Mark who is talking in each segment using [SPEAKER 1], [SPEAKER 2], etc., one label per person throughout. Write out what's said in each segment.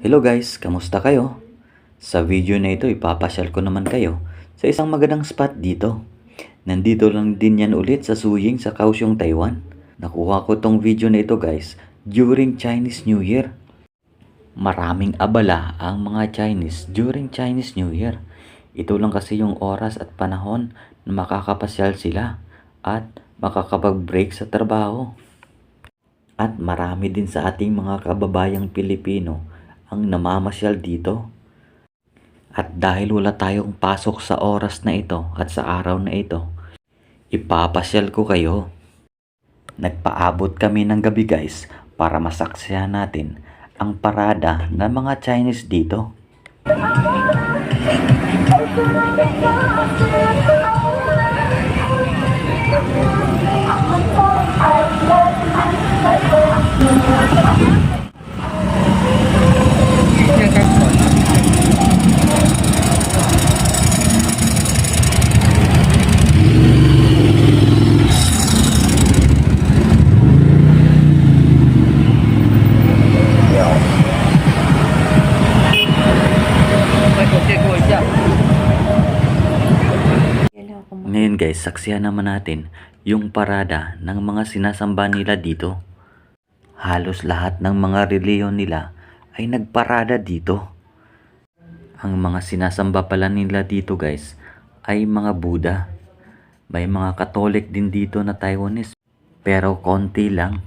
[SPEAKER 1] Hello guys, kamusta kayo? Sa video na ito, ipapasyal ko naman kayo sa isang magandang spot dito. Nandito lang din yan ulit sa Suying sa Kaohsiung, Taiwan. Nakuha ko tong video na ito guys during Chinese New Year. Maraming abala ang mga Chinese during Chinese New Year. Ito lang kasi yung oras at panahon na makakapasyal sila at makakapag-break sa trabaho. At marami din sa ating mga kababayang Pilipino ang namamasyal dito. At dahil wala tayong pasok sa oras na ito at sa araw na ito, ipapasyal ko kayo. Nagpaabot kami ng gabi guys para masaksihan natin ang parada ng mga Chinese dito. Ngayon guys, saksihan naman natin yung parada ng mga sinasamba nila dito. Halos lahat ng mga reliyon nila ay nagparada dito. Ang mga sinasamba pala nila dito guys ay mga Buddha. May mga Katolik din dito na Taiwanese pero konti lang.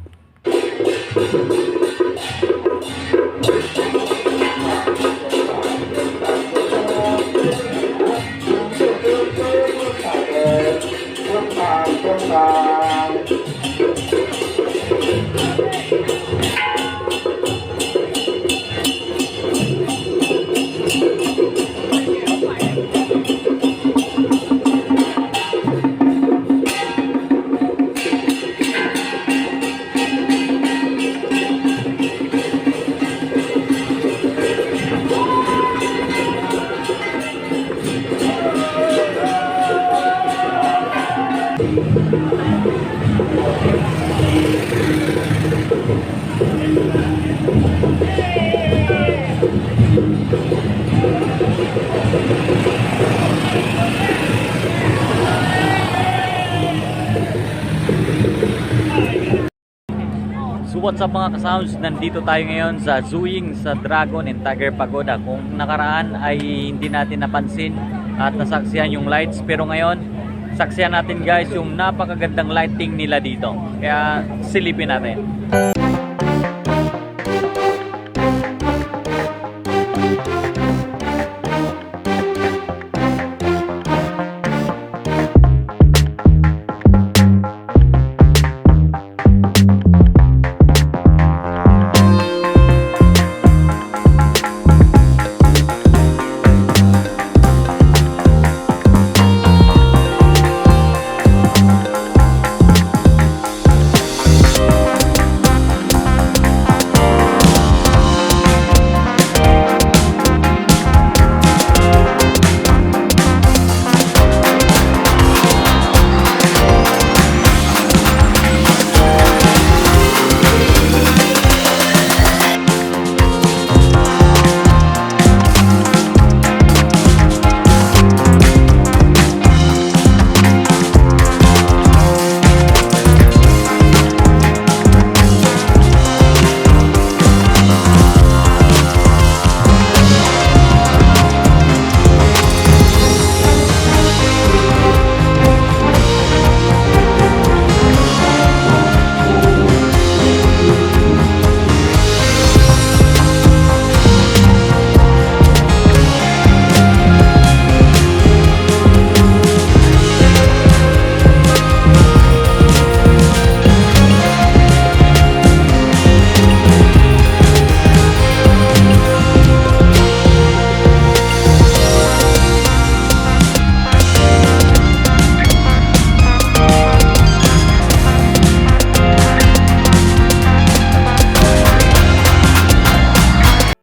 [SPEAKER 1] So what's up mga kasounds, nandito tayo ngayon sa Suying sa Dragon and Tiger Pagoda. Kung nakaraan ay hindi natin napansin at nasaksihan yung lights, pero ngayon saksihan natin guys yung napakagandang lighting nila dito. Kaya silipin natin.